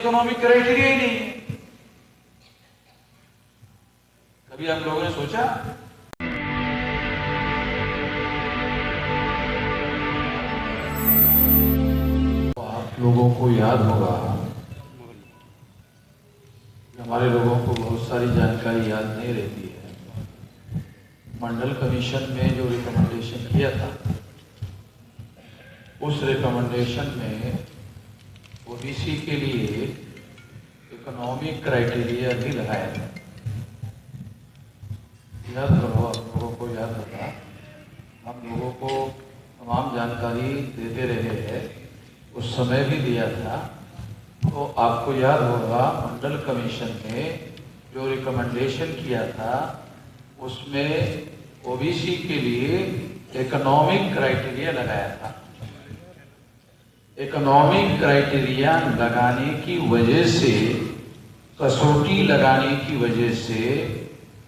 Economic criteria ही नहीं है। कभी आप लोगों ने सोचा? तो आप लोगों को याद होगा, हमारे लोगों को बहुत सारी जानकारी याद नहीं रहती है। मंडल कमीशन में जो रिकमेंडेशन किया था, उस रिकमेंडेशन में ओबीसी के लिए इकोनॉमिक क्राइटेरिया भी लगाया था। याद करो, आप लोगों को याद होगा, हम लोगों को तमाम जानकारी देते रहे हैं, उस समय भी दिया था। तो आपको याद होगा, मंडल कमीशन ने जो रिकमेंडेशन किया था उसमें ओबीसी के लिए इकोनॉमिक क्राइटेरिया लगाया था। इकोनॉमिक क्राइटेरिया लगाने की वजह से, कसौटी लगाने की वजह से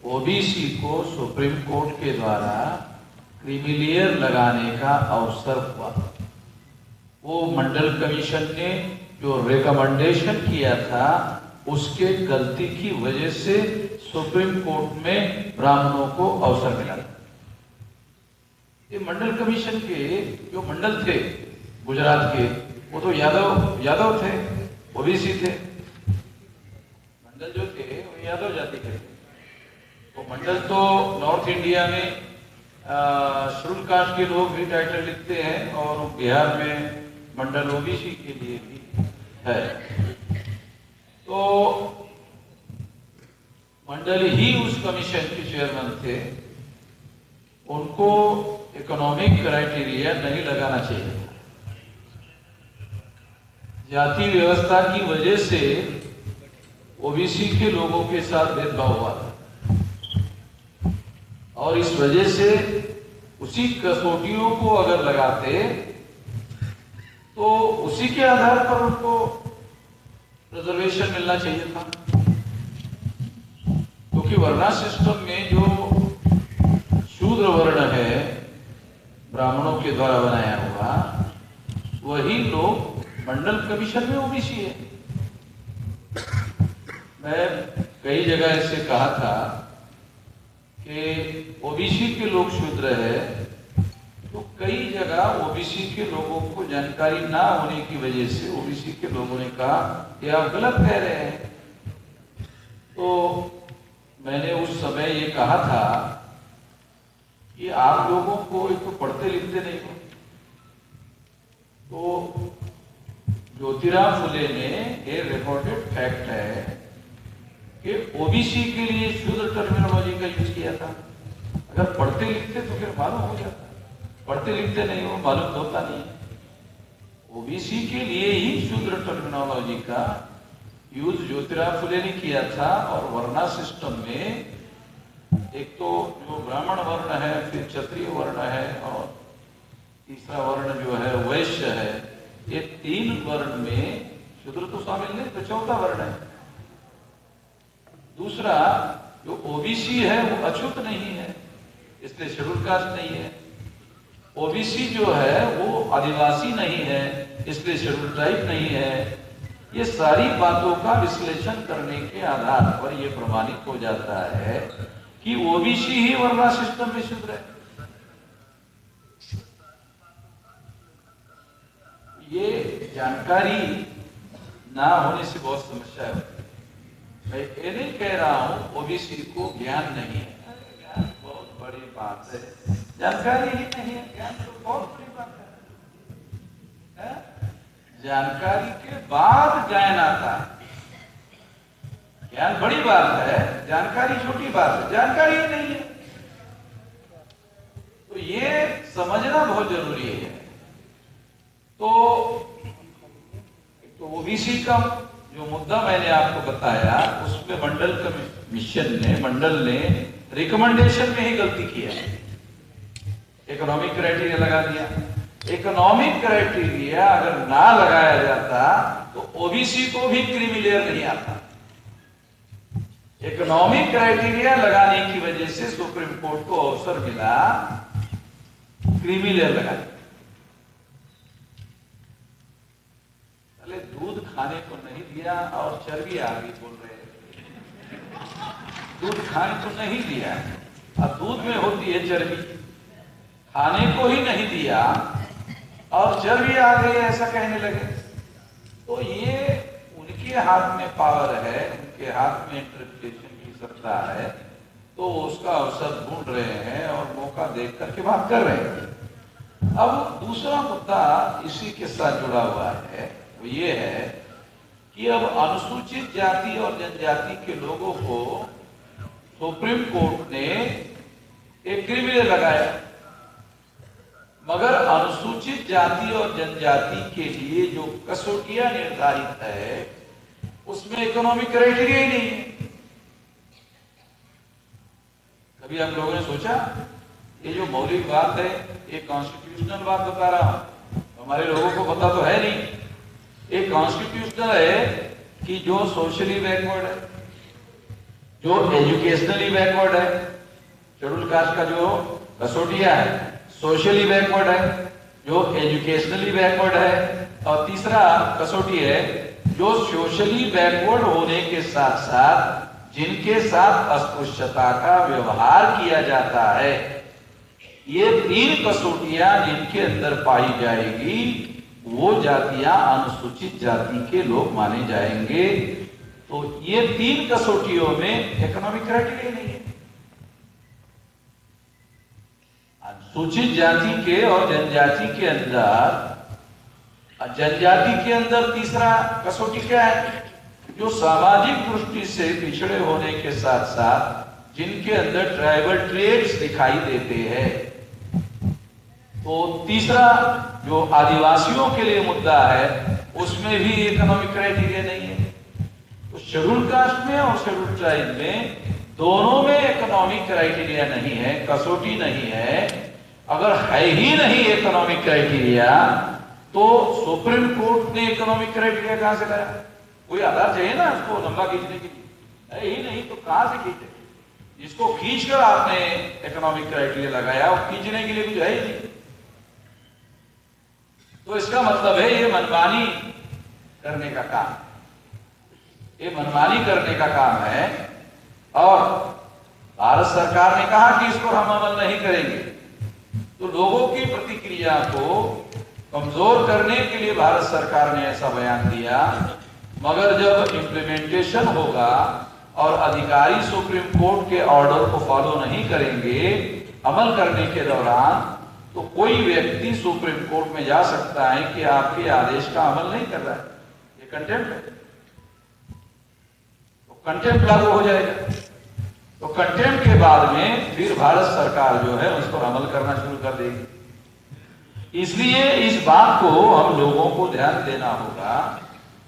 ओबीसी को सुप्रीम कोर्ट के द्वारा क्रीमिलेयर लगाने का अवसर हुआ। वो मंडल कमीशन ने जो रिकमेंडेशन किया था, उसके गलती की वजह से सुप्रीम कोर्ट में ब्राह्मणों को अवसर मिला। ये मंडल कमीशन के जो मंडल थे गुजरात के, वो तो यादव थे, ओबीसी थे। मंडल जो थे वो यादव जाति के थे। तो मंडल तो नॉर्थ इंडिया में शेड्यूल कास्ट के लोग भी टाइटल लिखते हैं, और बिहार में मंडल ओबीसी के लिए भी है। तो मंडल ही उस कमीशन के चेयरमैन थे, उनको इकोनॉमिक क्राइटेरिया नहीं लगाना चाहिए था। जाति व्यवस्था की वजह से ओबीसी के लोगों के साथ भेदभाव हुआ था, और इस वजह से उसी कसौटियों को अगर लगाते तो उसी के आधार पर उनको रिजर्वेशन मिलना चाहिए था। क्योंकि वर्णा सिस्टम में जो शूद्र वर्ण है ब्राह्मणों के द्वारा बनाया हुआ, वही लोग मंडल कमीशन में ओबीसी है। मैं कई जगह ऐसे कहा था कि ओबीसी के लोग शूद्र है, तो कई जगह ओबीसी के लोगों को जानकारी ना होने की वजह से ओबीसी के लोगों ने कहा कि आप गलत कह रहे हैं। तो मैंने उस समय ये कहा था कि आप लोगों को एक तो पढ़ते लिखते नहीं हो। तो ज्योतिराव फुले ने ये रिकॉर्डेड फैक्ट है कि ओबीसी के लिए शूद्र टर्मिनोलॉजी का यूज किया था। अगर पढ़ते लिखते तो फिर मालूम हो जाता, पढ़ते लिखते नहीं हो, मालूम होता नहीं। ओबीसी के लिए ही शूद्र टर्मिनोलॉजी का यूज ज्योतिराव फुले ने किया था। और वर्णा सिस्टम में एक तो जो ब्राह्मण वर्ण है, फिर क्षत्रिय वर्ण है, और तीसरा वर्ण जो है वैश्य है। ये तीन वर्ण में शूद्र तो शामिल नहीं, तो चौथा वर्ण है। दूसरा जो ओबीसी है वो अछूत नहीं है, इसलिए शेड्यूल कास्ट नहीं है। ओबीसी जो है वो आदिवासी नहीं है, इसलिए शेड्यूल ट्राइब नहीं है। ये सारी बातों का विश्लेषण करने के आधार पर यह प्रमाणित हो जाता है कि ओबीसी ही वर्णा सिस्टम में शूद्र है। ये जानकारी ना होने से बहुत समस्या है। मैं ये नहीं कह रहा हूं ओबीसी को ज्ञान नहीं है, ज्ञान बहुत बड़ी बात है, जानकारी ही नहीं है, ज्ञान तो बहुत बड़ी बात है। जानकारी के बाद ज्ञान आता है। ज्ञान बड़ी बात है, जानकारी छोटी बात है। जानकारी ही नहीं है, तो ये समझना बहुत जरूरी है। तो ओबीसी का जो मुद्दा मैंने आपको बताया, उसमें मंडल कमीशन ने, मंडल ने रिकमेंडेशन में ही गलती किया, इकोनॉमिक क्राइटेरिया लगा दिया। इकोनॉमिक क्राइटेरिया अगर ना लगाया जाता तो ओबीसी को भी क्रीमिलेयर नहीं आता। इकोनॉमिक क्राइटेरिया लगाने की वजह से सुप्रीम कोर्ट को अवसर मिला क्रीमिलेयर लगाने। पहले दूध खाने को नहीं दिया और चर्बी आ गई बोल रहे हैं। दूध खाने को नहीं दिया, अब दूध में होती है चर्बी, खाने को ही नहीं दिया और चर्बी आ गई ऐसा कहने लगे। तो ये उनके हाथ में पावर है, उनके हाथ में इंटरप्रिटेशन की सत्ता है, तो उसका अवसर ढूंढ रहे हैं और मौका देख करके बात कर रहे हैं। अब दूसरा मुद्दा इसी के साथ जुड़ा हुआ है, वो ये है कि अब अनुसूचित जाति और जनजाति के लोगों को सुप्रीम कोर्ट ने एक क्रिमिनल लगाया, मगर अनुसूचित जाति और जनजाति के लिए जो कसौटियां निर्धारित है उसमें इकोनॉमिक क्राइटेरिया ही नहीं है। कभी आप लोगों ने सोचा ये जो मौलिक बात है ये कॉन्स्टिट्यूशनल बात बता रहा हूं, हमारे लोगों को पता तो है नहीं। एक कॉन्स्टिट्यूशनल है कि जो सोशली बैकवर्ड है, जो एजुकेशनली बैकवर्ड है, शेड्यूल कास्ट का जो कसौटिया है सोशली बैकवर्ड है, जो एजुकेशनली बैकवर्ड है, और तीसरा कसौटी है जो सोशली बैकवर्ड होने के साथ साथ जिनके साथ अस्पृश्यता का व्यवहार किया जाता है। ये तीन कसौटियां जिनके अंदर पाई जाएगी वो जातियां अनुसूचित जाति के लोग माने जाएंगे। तो ये तीन कसौटियों में इकोनॉमिक क्राइटेरिया नहीं है। अनुसूचित जाति के और जनजाति के अंदर, जनजाति के अंदर तीसरा कसौटी क्या है, जो सामाजिक दृष्टि से पिछड़े होने के साथ साथ जिनके अंदर ट्राइबल ट्रेड्स दिखाई देते हैं। तो तीसरा जो आदिवासियों के लिए मुद्दा है उसमें भी इकोनॉमिक क्राइटेरिया नहीं है। तो शेड्यूल कास्ट में और शेड्यूल ट्राइब में दोनों में इकोनॉमिक क्राइटेरिया नहीं है, कसौटी नहीं है। अगर है ही नहीं इकोनॉमिक क्राइटेरिया तो सुप्रीम कोर्ट ने इकोनॉमिक क्राइटेरिया कहां से लाया? कोई आधार चाहिए ना उसको लंबा खींचने के लिए, है ही नहीं तो कहां से खींचे? जिसको खींचकर आपने इकोनॉमिक क्राइटेरिया लगाया वो खींचने के लिए कुछ है ही नहीं। तो इसका मतलब है ये मनमानी करने का काम, ये मनमानी करने का काम है। और भारत सरकार ने कहा कि इसको हम अमल नहीं करेंगे, तो लोगों की प्रतिक्रिया को कमजोर करने के लिए भारत सरकार ने ऐसा बयान दिया। मगर जब इम्प्लीमेंटेशन होगा और अधिकारी सुप्रीम कोर्ट के ऑर्डर को फॉलो नहीं करेंगे अमल करने के दौरान, तो कोई व्यक्ति सुप्रीम कोर्ट में जा सकता है कि आपके आदेश का अमल नहीं कर रहा है, ये कंटेम्प्ट है, तो कंटेम्प्ट लागू हो जाएगा। तो कंटेम्प्ट के बाद में फिर भारत सरकार जो है उस पर अमल करना शुरू कर देगी। इसलिए इस बात को हम लोगों को ध्यान देना होगा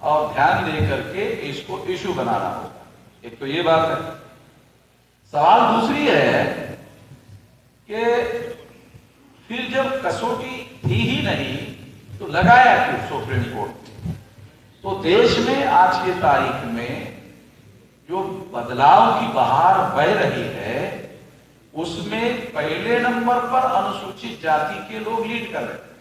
और ध्यान दे करके इसको इशू बनाना होगा। एक तो ये बात है। सवाल दूसरी है कि फिर जब कसौटी थी ही नहीं तो लगाया क्यों सुप्रीम कोर्ट? तो देश में आज के तारीख में जो बदलाव की बहार बह रही है उसमें पहले नंबर पर अनुसूचित जाति के लोग लीड कर रहे हैं।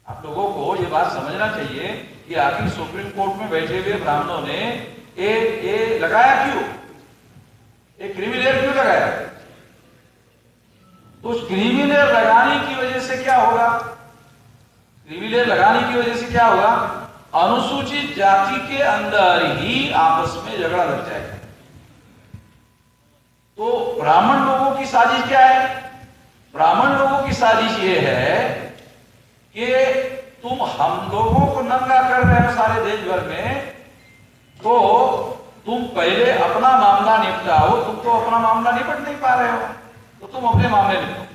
आप लोगों को ये बात समझना चाहिए कि आखिर सुप्रीम कोर्ट में बैठे हुए ब्राह्मणों ने ये लगाया क्यों, एक क्रिमिनल क्यों लगाया? तो उस क्रिमिनल लगाने की वजह से क्या होगा? क्रिमिनल लगाने की वजह से क्या होगा? अनुसूचित जाति के अंदर ही आपस में झगड़ा लग जाएगा। तो ब्राह्मण लोगों की साजिश क्या है? ब्राह्मण लोगों की साजिश ये है कि तुम हम लोगों को नंगा कर रहे हो सारे देश भर में, तो तुम पहले अपना मामला निपटाओ। तुम तो अपना मामला निपट नहीं पा रहे हो, तो तुम अपने मामले निपटाओ।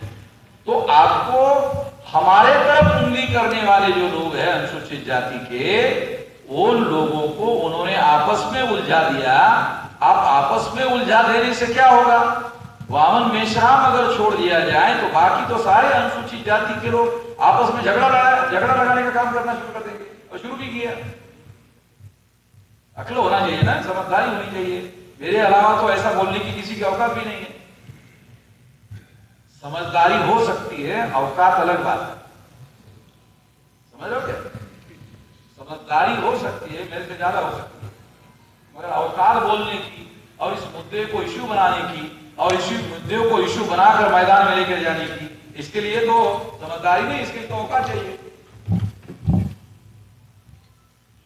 तो आपको हमारे तरफ उंगली करने वाले जो लोग हैं अनुसूचित जाति के, उन लोगों को उन्होंने आपस में उलझा दिया। आप आपस में उलझा देने से क्या होगा? वामन मेश्राम अगर छोड़ दिया जाए तो बाकी तो सारे अनुसूचित जाति के लोग आपस में झगड़ा लगाने का काम करना शुरू कर देंगे, और शुरू भी किया। अक्ल होना चाहिए ना, समझदारी होनी चाहिए। मेरे अलावा तो ऐसा बोलने की किसी की औकात भी नहीं है। समझदारी हो सकती है, औकात अलग बात है। समझ लो क्या? समझदारी हो सकती है, मेरे से ज्यादा हो सकती है, मगर अवकाश बोलने की और इस मुद्दे को इश्यू बनाने की और इस मुद्दे को इश्यू बनाकर मैदान में लेकर जाने की, इसके लिए तो समझदारी नहीं, इसके लिए तो अवकाश चाहिए।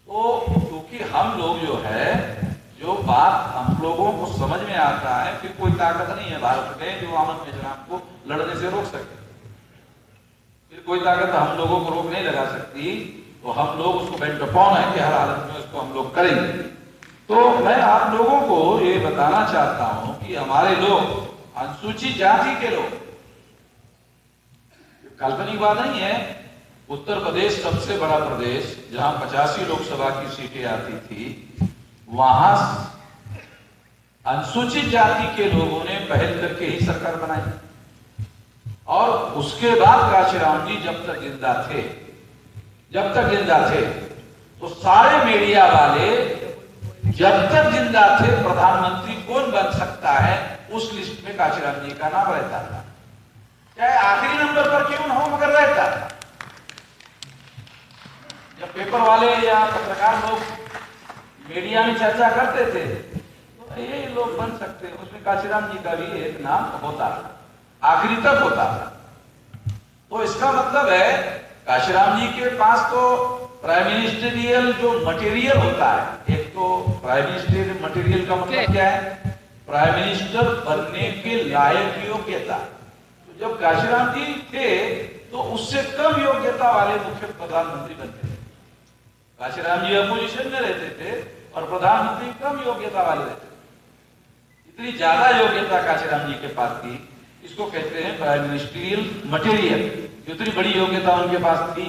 तो क्योंकि हम लोग जो है, जो बात हम लोगों को समझ में आता है, फिर कोई ताकत नहीं है भारत में जो अमन मेजराम को लड़ने से रोक सके, फिर कोई ताकत हम लोगों को रोक नहीं लगा सकती। तो हम लोग उसको बेंट अपॉन है कि हर हालत में उसको हम लोग करेंगे। तो मैं आप लोगों को ये बताना चाहता हूं कि हमारे लोग, अनुसूचित जाति के लोग, काल्पनिक बात नहीं है, उत्तर प्रदेश सबसे बड़ा प्रदेश जहां 85 लोकसभा की सीटें आती थी, वहां अनुसूचित जाति के लोगों ने पहल करके ही सरकार बनाई। और उसके बाद काशीराम जी जब तक जिंदा थे तो सारे मीडिया वाले जब तक जिंदा थे प्रधानमंत्री कौन बन सकता है उस लिस्ट में काशीराम जी का नाम रहता था, चाहे आखिरी नंबर पर क्यों न हो, मगर रहता था। जब पेपर वाले या पत्रकार लोग मीडिया में चर्चा करते थे तो ये लोग बन सकते हैं, उसमें काशीराम जी का भी एक नाम होता था, आखिरी तक होता था। तो इसका मतलब है काशीराम जी के पास तो प्राइम मिनिस्टरियल जो मटेरियल होता है, एक तो प्राइम मिनिस्टरियल मटेरियल का मतलब क्या है, प्राइम मिनिस्टर बनने के लायक योग्यता। तो जब काशीराम जी थे तो उससे कम योग्यता वाले मुख्य प्रधानमंत्री बनते थे। काशीराम जी अपोजिशन में रहते थे और प्रधानमंत्री कम योग्यता वाले रहते थे। इतनी ज्यादा योग्यता काशीराम जी के पास थी, इसको कहते हैं प्राइम मिनिस्टरियल मटेरियल। इतनी बड़ी योग्यता उनके पास थी,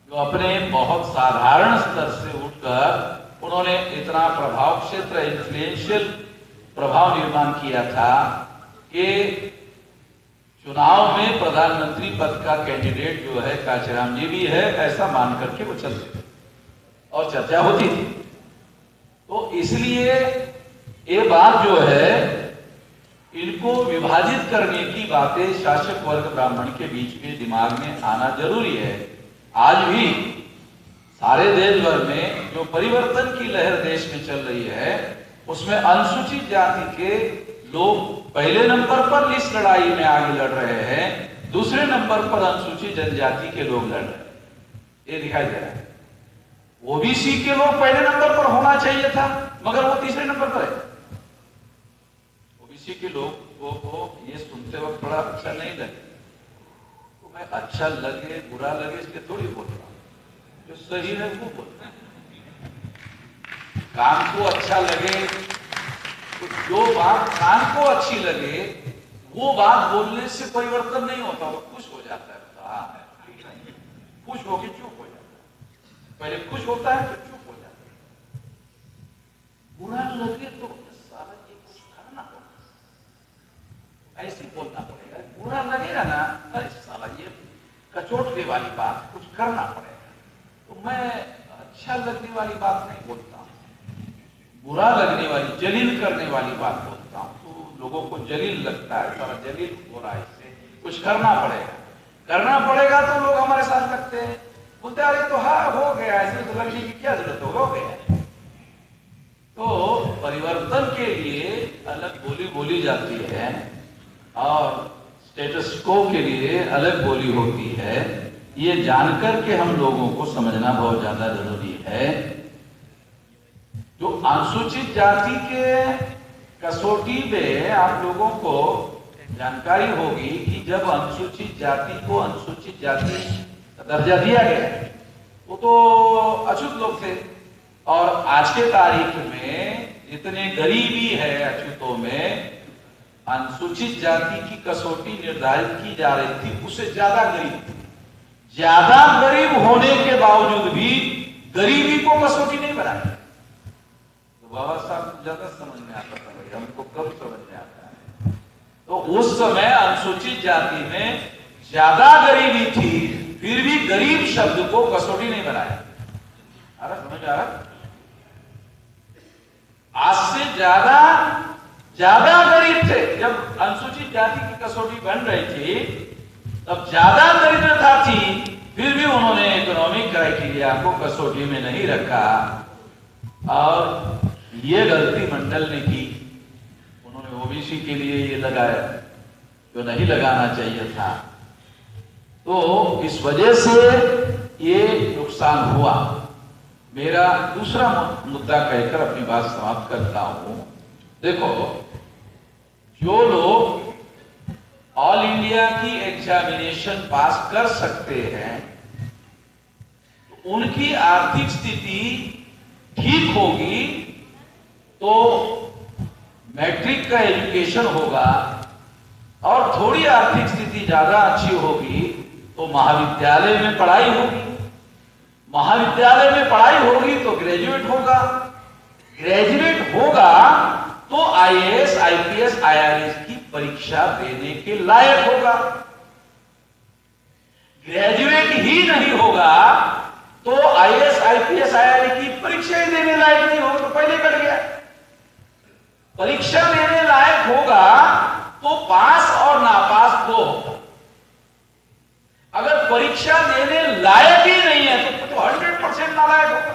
जो अपने बहुत साधारण स्तर से उठकर उन्होंने इतना प्रभाव क्षेत्र, इन्फ्लुएंशियल प्रभाव निर्माण किया था कि चुनाव में प्रधानमंत्री पद का कैंडिडेट जो है काशीराम जी भी है, ऐसा मान करके वो चलते थे और चर्चा होती थी। तो इसलिए ये बात जो है, इनको विभाजित करने की बातें शासक वर्ग ब्राह्मण के बीच में दिमाग में आना जरूरी है। आज भी सारे देश भर में जो परिवर्तन की लहर देश में चल रही है, उसमें अनुसूचित जाति के लोग पहले नंबर पर इस लड़ाई में आगे लड़ रहे हैं, दूसरे नंबर पर अनुसूचित जनजाति के लोग लड़ रहे हैं, ये दिखाई दे रहा है। ओबीसी के लोग पहले नंबर पर होना चाहिए था, मगर वो तीसरे नंबर पर है। ओबीसी के लोग को ये सुनते वक्त बड़ा अच्छा नहीं लगे, तो मैं अच्छा लगे बुरा लगे इसके थोड़ी बोल रहा हूं, जो सही है वो बोल रहा हूं। काम को अच्छा लगे तो जो बात कान को अच्छी लगे वो बात बोलने से परिवर्तन नहीं होता, वो खुश हो जाता है, खुश होकर चुप हो जाता है, पहले खुश होता है फिर चुप हो जाता है। बुरा लगे तो सारा ये कुछ करना होगा, ऐसे बोलना पड़ेगा। बुरा लगेगा ना, अरे साला ये कचोटने वाली बात कुछ करना पड़ेगा, तो मैं अच्छा लगने वाली बात नहीं बोलता हूं, बुरा लगने वाली जलील करने वाली बात बोलता हूं। तो लोगों को जलील लगता है, सारा जलील हो रहा है, इससे कुछ करना पड़ेगा तो लोग हमारे साथ लगते हैं, बोलते अरे तो हाँ हो गया, इसमें तो लगने की क्या जरूरत हो गया। तो परिवर्तन के लिए अलग बोली बोली जाती है और स्टेटस को के लिए अलग बोली होती है, ये जानकर के हम लोगों को समझना बहुत ज्यादा जरूरी है। जो अनुसूचित जाति के कसौटी में आप लोगों को जानकारी होगी कि जब अनुसूचित जाति को अनुसूचित जाति दर्जा दिया गया, वो तो अछूत लोग थे, और आज के तारीख में जितने गरीबी है अछूतों में, अनुसूचित जाति की कसौटी निर्धारित की जा रही थी, उससे ज्यादा गरीब थी। ज्यादा गरीब होने के बावजूद भी गरीबी को कसौटी नहीं बनाई। तो बाबा साहब ज्यादा समझ में आता था, भाई हमको कम समझ में आता है। तो उस समय अनुसूचित जाति में ज्यादा गरीबी थी, फिर भी गरीब शब्द को कसौटी नहीं बनाया। समझ आ रहा? आज से ज्यादा गरीब थे। जब अनुसूचित जाति की कसौटी बन रही थी तब ज्यादा दरिद्रता थी, फिर भी उन्होंने इकोनॉमिक क्राइटेरिया को कसौटी में नहीं रखा और ये गलती मंडल ने की। उन्होंने ओबीसी के लिए ये लगाया जो नहीं लगाना चाहिए था। तो इस वजह से ये नुकसान हुआ। मेरा दूसरा मुद्दा कहकर अपनी बात समाप्त करता हूं। देखो, जो लोग ऑल इंडिया की एग्जामिनेशन पास कर सकते हैं तो उनकी आर्थिक स्थिति ठीक होगी तो मैट्रिक का एजुकेशन होगा, और थोड़ी आर्थिक स्थिति ज्यादा अच्छी होगी तो महाविद्यालय में पढ़ाई होगी, महाविद्यालय में पढ़ाई होगी तो ग्रेजुएट होगा, ग्रेजुएट होगा तो आईएएस, आईपीएस, आईआरएस की परीक्षा देने के लायक होगा। ग्रेजुएट ही नहीं होगा तो आईएएस, आईपीएस, आईआरएस की परीक्षा ही देने लायक नहीं होगा, तो पहले कट गया। परीक्षा देने लायक होगा तो पास और नापास दो होगा। अगर परीक्षा देने लायक ही नहीं है तो 100% नालायक होगा।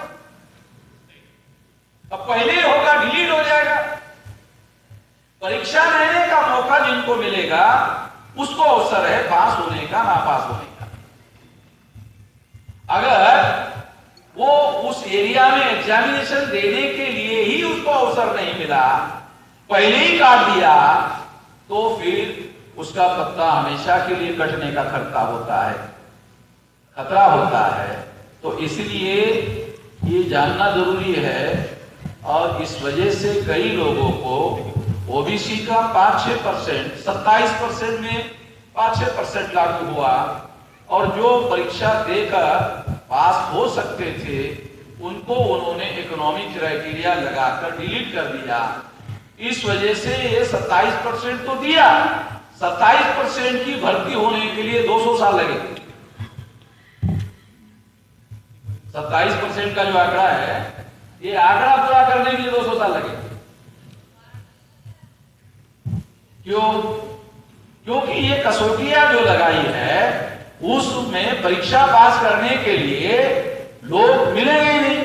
अब पहले होगा, डिलीट हो जाएगा। परीक्षा देने का मौका जिनको मिलेगा उसको अवसर है पास होने का, नापास होने का। अगर वो उस एरिया में एग्जामिनेशन देने के लिए ही उसको अवसर नहीं मिला, पहले ही काट दिया, तो फिर उसका पत्ता हमेशा के लिए कटने का खतरा होता है। तो इसलिए ये जानना जरूरी है। और इस वजह से कई लोगों को ओबीसी का 5-6%, 27% में 5-6% लागू हुआ, और जो परीक्षा देकर पास हो सकते थे उनको उन्होंने इकोनॉमिक क्राइटेरिया लगाकर डिलीट कर दिया। इस वजह से ये 27% तो दिया, 27% की भर्ती होने के लिए 200 साल लगे। 27% का जो आंकड़ा है, ये आंकड़ा पूरा करने के लिए 200 साल लगे। क्यों? क्योंकि ये कसौटियां जो लगाई है उसमें परीक्षा पास करने के लिए लोग मिलेंगे ही नहीं।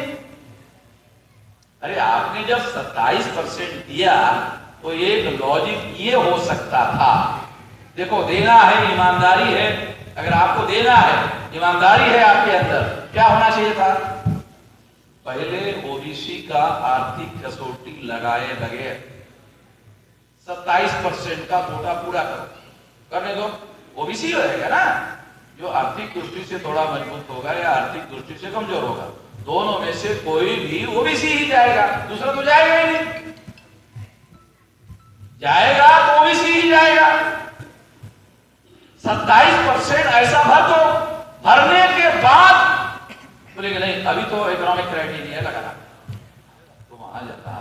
अरे आपने जब 27% दिया तो एक लॉजिक ये हो सकता था, देखो देना है, ईमानदारी है, अगर आपको देना है, ईमानदारी है आपके अंदर, क्या होना चाहिए था? पहले ओबीसी का आर्थिक कसौटी लगाए बगैर 27% का कोटा पूरा करो, करने दो, ओबीसी रहेगा ना। जो आर्थिक दृष्टि से थोड़ा मजबूत होगा या आर्थिक दृष्टि से कमजोर होगा, दोनों में से कोई भी ओबीसी ही जाएगा, दूसरा तो जाएगा ही नहीं। जाएगा तो ओबीसी ही जाएगा। 27% ऐसा भर दो, भरने के बाद बोलेंगे नहीं अभी तो इकोनॉमिक क्राइटेरिया लगाना, तो वहां जाता।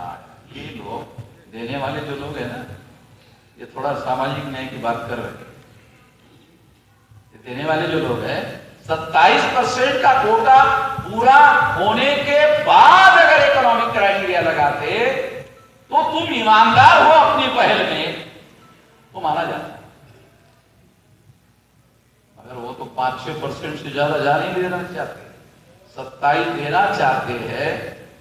ये लोग देने वाले जो लोग हैं ना, ये थोड़ा सामाजिक न्याय की बात कर रहे हैं। देने वाले जो लोग हैं 27% का कोटा पूरा होने के बाद अगर इकोनॉमिक क्राइटेरिया लगाते तो तुम ईमानदार हो अपनी पहल में, तो माना जाता। अगर वो तो 5-6% से ज्यादा जा नहीं देना चाहते, 27 देना चाहते हैं।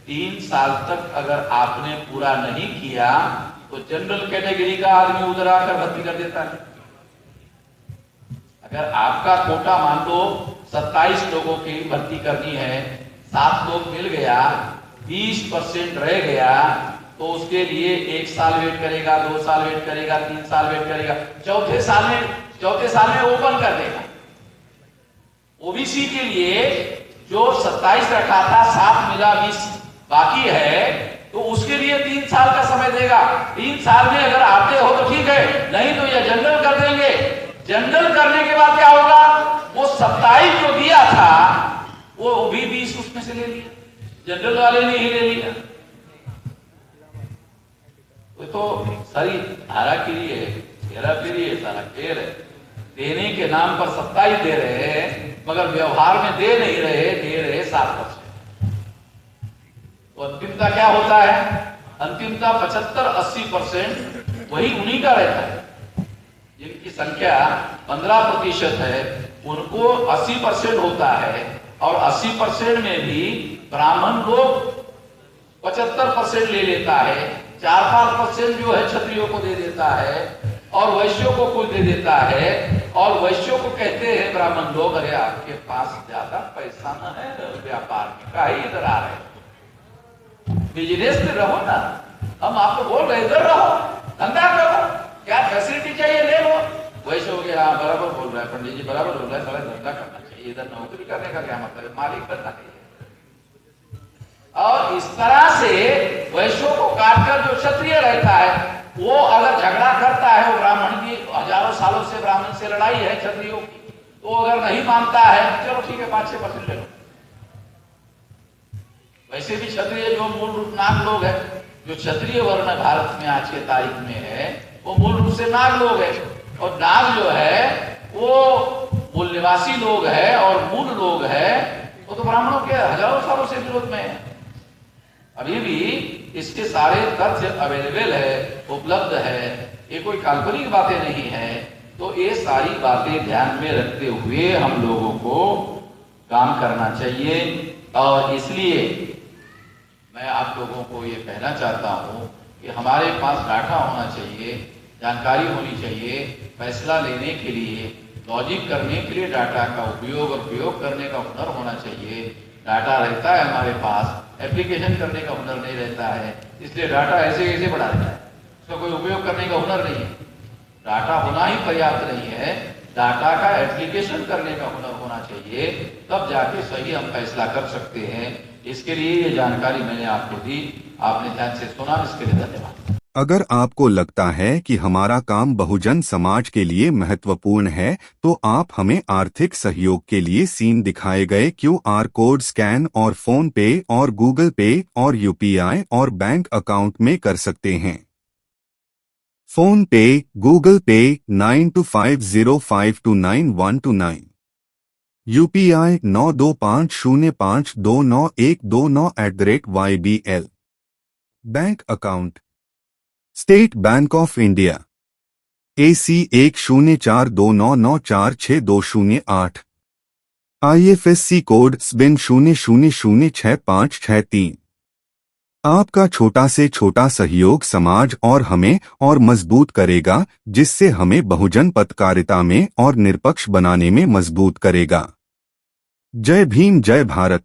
3 साल तक अगर आपने पूरा नहीं किया तो जनरल कैटेगरी का आदमी उधर आकर भर्ती कर देता है। अगर आपका कोटा मान लो 27 लोगों की भर्ती करनी है, 7 लोग मिल गया, 20% रह गया, तो उसके लिए 1 साल वेट करेगा, 2 साल वेट करेगा, 3 साल वेट करेगा, चौथे साल में ओपन कर देगा। ओबीसी के लिए जो 27 रखा था, 7 मिला 20 बाकी है, तो उसके लिए 3 साल का समय देगा। 3 साल में अगर आते हो तो ठीक है, नहीं तो ये जनरल कर देंगे। जनरल करने के बाद क्या होगा? वो 27 जो दिया था वो भी 20 उसमें से ले लिया, जनरल वाले ने ही ले लिया। तो सारी हाराकिरी है, हेराफेरी है, सारा खेल है। देने के नाम पर 27 दे रहे हैं मगर व्यवहार में दे नहीं रहे, दे रहे 7%। तो अंतिमता क्या होता है? अंतिमता 75-80% वही उन्हीं का रहता है जिनकी संख्या 15% है। उनको 80% होता है, और 80% में भी ब्राह्मण लोग 75% ले लेता है, 4-5% जो है क्षत्रियों को दे देता है, और वैश्यों को कुछ दे देता है। और वैश्यों को कहते हैं ब्राह्मण लोग, अरे आपके पास ज्यादा पैसा न है व्यापार में, का ही इधर आ रहे, बिजनेस में रहो ना, हम आपको बोल रहे इधर रहो, धंधा करो, क्या फैसिलिटी चाहिए ले लो। वैसे हो गया, हाँ बराबर बोल रहा है पंडित जी, बराबर बोल रहा है, सारा धंधा करना चाहिए, इधर नौकरी करने का क्या मतलब है, मालिक बनना चाहिए। और इस तरह से वैश्यों को काटकर जो क्षत्रिय रहता है, वो अगर झगड़ा करता है, वो ब्राह्मण की हजारों सालों से ब्राह्मण से लड़ाई है क्षत्रियों की, तो अगर नहीं मानता है, चलो ठीक है 5-6% ले लो। वैसे भी क्षत्रिय जो मूल रूप नाग लोग है, जो क्षत्रिय वर्ण भारत में आज के तारीख में है, वो मूल रूप से नाग लोग है। और नाग जो है वो मूल निवासी लोग है और मूल लोग है, वो तो ब्राह्मणों के हजारों सालों से विरोध में है। अभी भी इसके सारे तथ्य अवेलेबल है, उपलब्ध है, ये कोई काल्पनिक बातें नहीं है। तो ये सारी बातें ध्यान में रखते हुए हम लोगों को काम करना चाहिए। और इसलिए मैं आप लोगों को ये कहना चाहता हूँ कि हमारे पास डाटा होना चाहिए, जानकारी होनी चाहिए, फैसला लेने के लिए, लॉजिक करने के लिए डाटा का उपयोग और प्रयोग करने का हुनर होना चाहिए। डाटा रहता है हमारे पास, एप्लीकेशन करने का हुनर नहीं रहता है, इसलिए डाटा ऐसे ऐसे बढ़ा देता है, उसका कोई उपयोग करने का हुनर नहीं है। डाटा होना ही पर्याप्त नहीं है, डाटा का एप्लीकेशन करने का हुनर होना चाहिए, तब जाके सही हम फैसला कर सकते हैं। इसके लिए ये जानकारी मैंने आपको दी, आपने ध्यान से सुना, इसके लिए धन्यवाद। अगर आपको लगता है कि हमारा काम बहुजन समाज के लिए महत्वपूर्ण है, तो आप हमें आर्थिक सहयोग के लिए सीन दिखाए गए QR कोड स्कैन और फोन पे और गूगल पे और UPI और बैंक अकाउंट में कर सकते हैं। फोन पे, गूगल पे 9250529129, UPI 9250529129@YBL। Bank account state bank of India AC 104299462008, IFSC code SBIN 00066563। आपका छोटा से छोटा सहयोग समाज और हमें और मजबूत करेगा, जिससे हमें बहुजन पत्रकारिता में और निष्पक्ष बनाने में मजबूत करेगा। जय भीम, जय भारत।